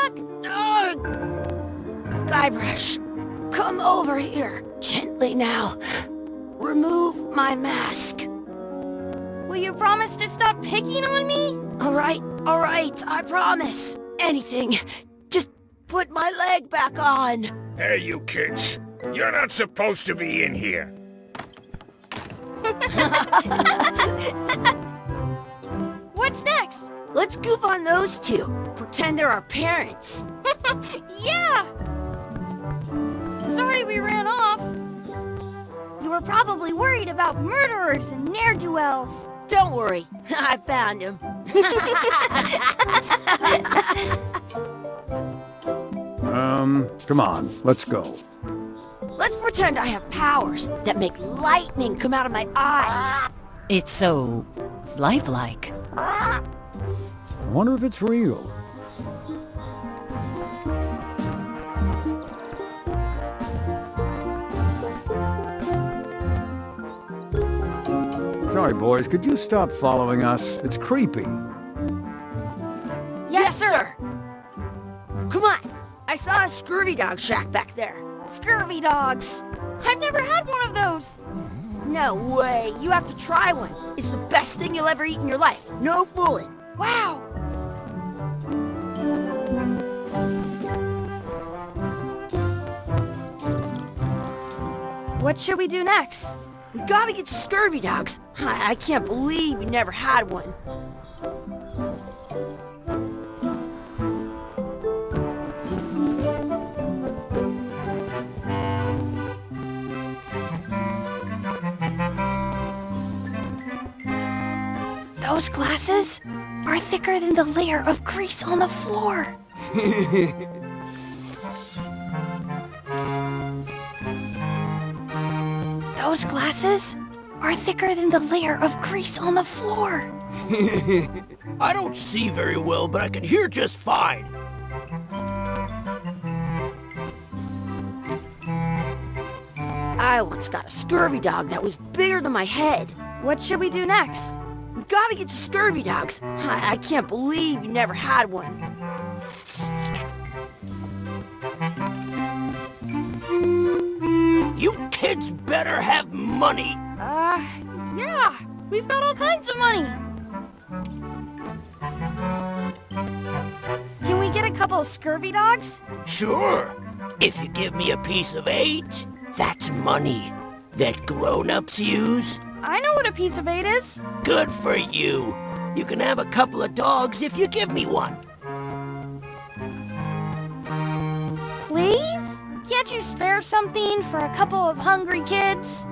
stuck! Guybrush, come over here. Gently now. Remove my mask. Will you promise to stop picking on me? All right, I promise. Anything. Just put my leg back on. Hey, you kids. You're not supposed to be in here. What's next? Let's goof on those two. Pretend they're our parents. Yeah! Sorry we ran off. You were probably worried about murderers and ne'er-do-wells. Don't worry, I found him. Come on, let's go. Let's pretend I have powers that make lightning come out of my eyes. It's so lifelike. I wonder if it's real. Sorry, boys, could you stop following us? It's creepy. Yes, sir. Come on. I saw a scurvy dog shack back there. Scurvy dogs. I've never had one of those. No way. You have to try one. It's the best thing you'll ever eat in your life. No fooling. Wow. What should we do next? We gotta get to scurvy dogs. I can't believe we never had one. Those glasses are thicker than the layer of grease on the floor. Those glasses are thicker than the layer of grease on the floor. I don't see very well, but I can hear just fine. I once got a scurvy dog that was bigger than my head. What should we do next? We gotta get to scurvy dogs. I can't believe you never had one. You kids better have money. Yeah. We've got all kinds of money. Can we get a couple of scurvy dogs? Sure. If you give me a piece of 8, that's money that grown-ups use. I know what a piece of 8 is. Good for you. You can have a couple of dogs if you give me one. Please? Can't you spare something for a couple of hungry kids?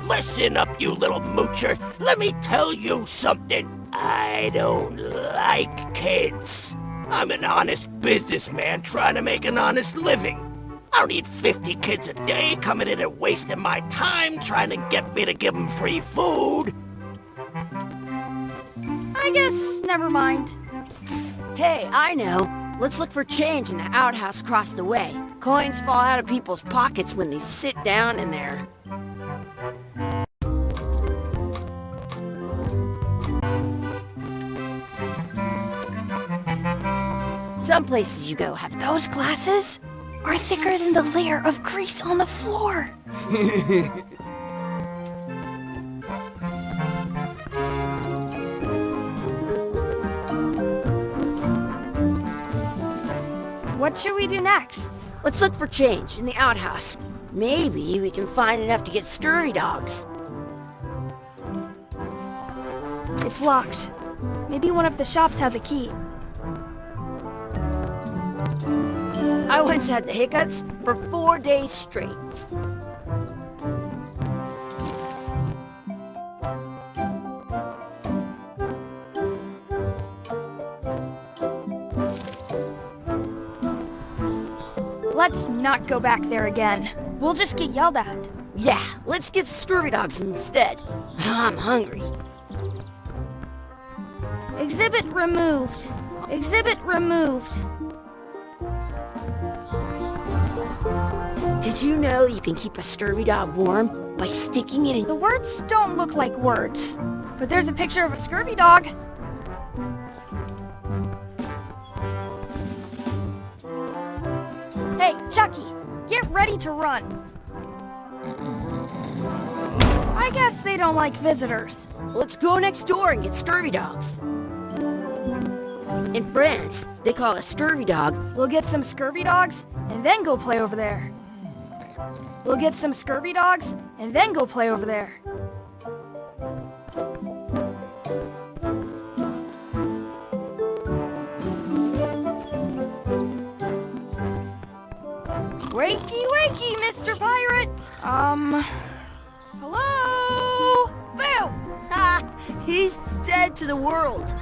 Listen up, you little moocher. Let me tell you something. I don't like kids. I'm an honest businessman trying to make an honest living. I don't need 50 kids a day coming in and wasting my time trying to get me to give them free food. I guess never mind. Hey, I know. Let's look for change in the outhouse across the way. Coins fall out of people's pockets when they sit down in there. Some places you go have Those glasses are thicker than the layer of grease on the floor. What should we do next? Let's look for change in the outhouse. Maybe we can find enough to get scurvy dogs. It's locked. Maybe one of the shops has a key. I once had the hiccups for 4 days straight. Let's not go back there again. We'll just get yelled at. Yeah, let's get scurvy dogs instead. I'm hungry. Exhibit removed. Exhibit removed. Did you know you can keep a scurvy dog warm by sticking it in... The words don't look like words, but there's a picture of a scurvy dog. ready to run. I guess they don't like visitors. Let's go next door and get scurvy dogs. In France, they call a scurvy dog. We'll get some scurvy dogs, and then go play over there. We'll get some scurvy dogs, and then go play over there. Wakey, wakey, Mr. Pirate! Hello? Boom! Ha! He's dead to the world.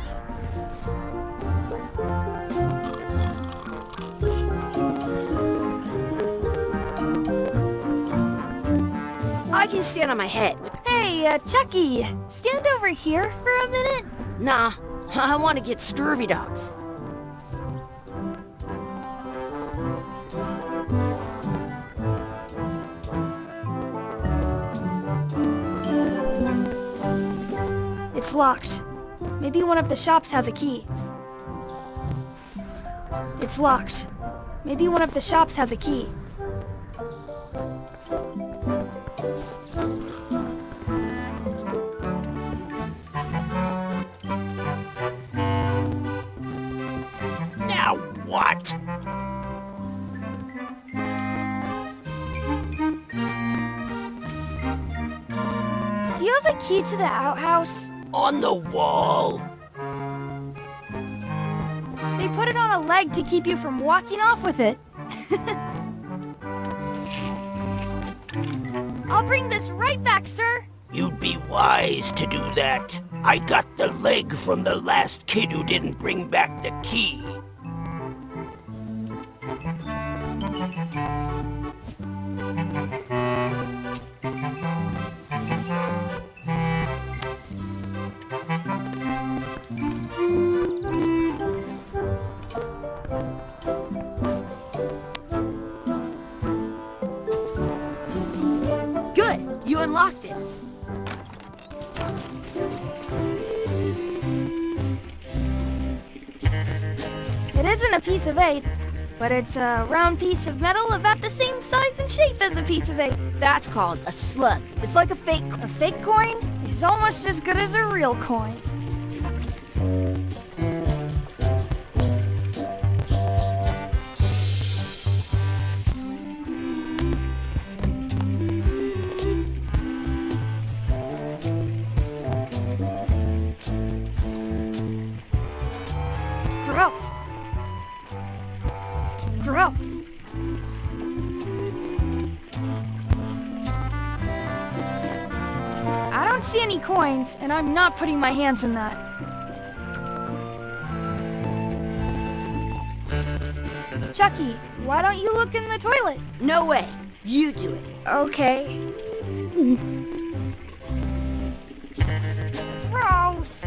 I can stand on my head. Hey, Chucky, stand over here for a minute. Nah, I want to get scurvy dogs. It's locked. Maybe one of the shops has a key. It's locked. Maybe one of the shops has a key. Now what? Do you have a key to the outhouse? On the wall. They put it on a leg to keep you from walking off with it. I'll bring this right back, sir. You'd be wise to do that. I got the leg from the last kid who didn't bring back the key. Good, you unlocked it. It isn't a piece of 8, but it's a round piece of metal about the same size and shape as a piece of 8. That's called a slug. It's like a fake. A fake coin is almost as good as a real coin. Gross. Gross. I don't see any coins, and I'm not putting my hands in that. Chucky, why don't you look in the toilet? No way. You do it. Okay. Gross.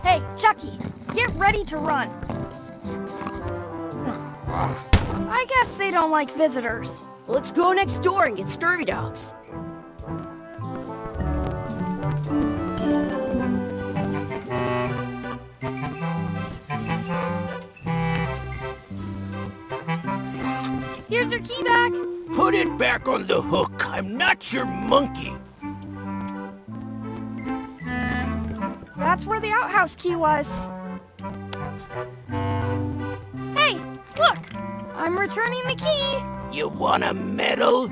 Hey, Chucky, get ready to run. I guess they don't like visitors. Let's go next door and get scurvy dogs. Here's your key back. Put it back on the hook. I'm not your monkey. That's where the outhouse key was. Hey, look! I'm returning the key. You want a medal?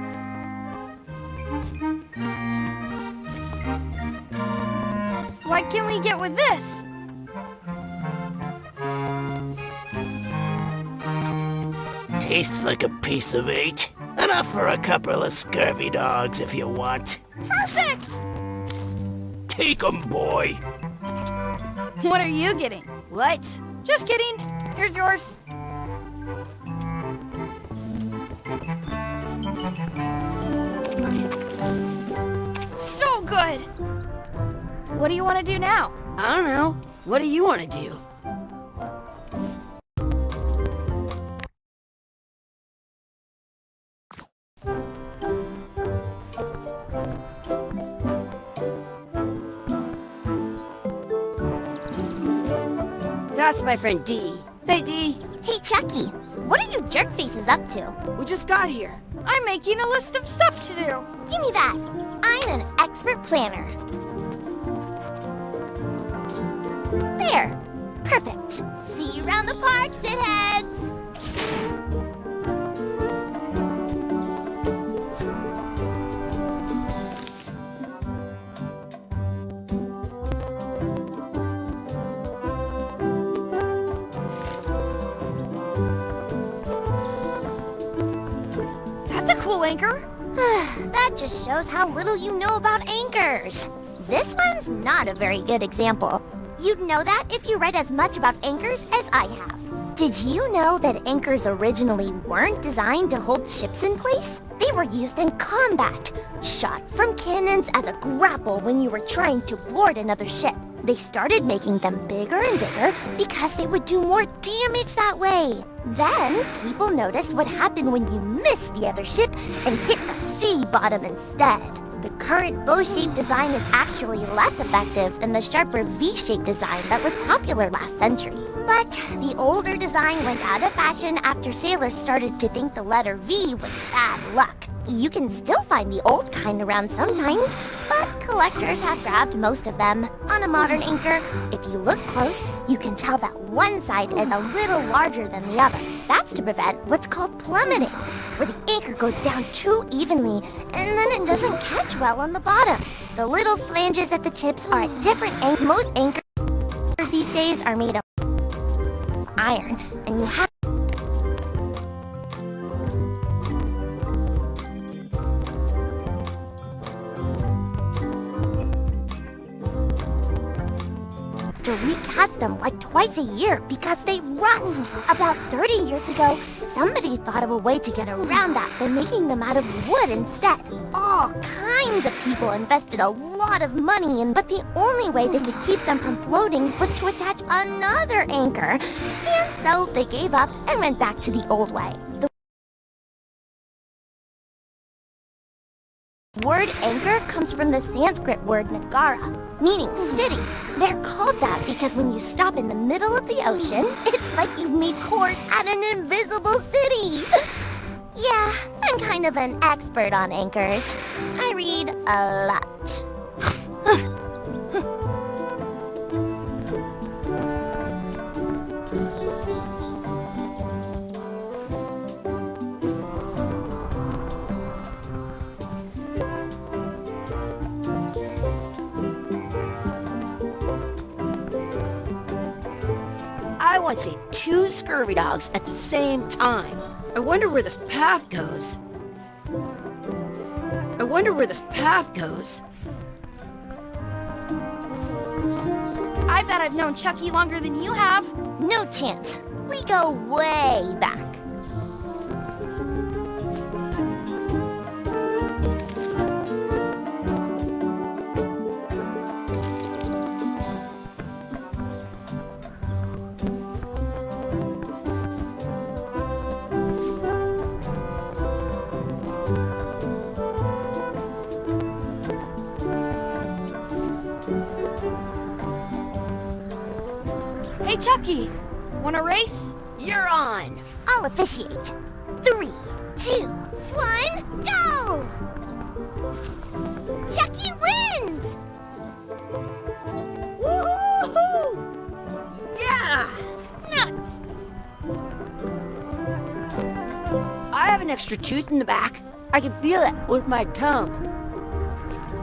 What can we get with this? Tastes like a piece of 8. Enough for a couple of scurvy dogs if you want. Perfect! Take 'em, boy. What are you getting? What? Just kidding. Here's yours. So good! What do you want to do now? I don't know. What do you want to do? That's my friend Dee. Hey, Dee. Hey, Chucky, what are you jerk faces up to? We just got here. I'm making a list of stuff to do. Give me that. I'm an expert planner. There. Perfect. See you around the park, shitheads. That's a cool anchor. That just shows how little you know about anchors. This one's not a very good example. You'd know that if you read as much about anchors as I have. Did you know that anchors originally weren't designed to hold ships in place? They were used in combat, shot from cannons as a grapple when you were trying to board another ship. They started making them bigger and bigger because they would do more damage that way. Then, people noticed what happened when you missed the other ship and hit the sea bottom instead. The current bow-shaped design is actually less effective than the sharper V-shaped design that was popular last century. But the older design went out of fashion after sailors started to think the letter V was bad luck. You can still find the old kind around sometimes, but collectors have grabbed most of them. On a modern anchor, if you look close, you can tell that one side is a little larger than the other. That's to prevent what's called plummeting, where the anchor goes down too evenly, and then it doesn't catch well on the bottom. The little flanges at the tips are at different angles. Most anchors these days are made of iron, and you have to recast them like twice a year because they rust. About 30 years ago, somebody thought of a way to get around that by making them out of wood instead. All kinds of people invested a lot of money in, but the only way they could keep them from floating was to attach another anchor. And so they gave up and went back to the old way. The word anchor comes from the Sanskrit word nagara, meaning city. They're called that because when you stop in the middle of the ocean, it's like you've made port at an invisible city. Yeah, I'm kind of an expert on anchors. I read a lot. I want to see two scurvy dogs at the same time. I wonder where this path goes. I bet I've known Chucky longer than you have. No chance. We go way back. Hey, Chucky, wanna race? You're on. I'll officiate. 3, 2, 1, go! Chucky wins! Woohoo! Yeah! Nuts! I have an extra tooth in the back. I can feel it with my tongue.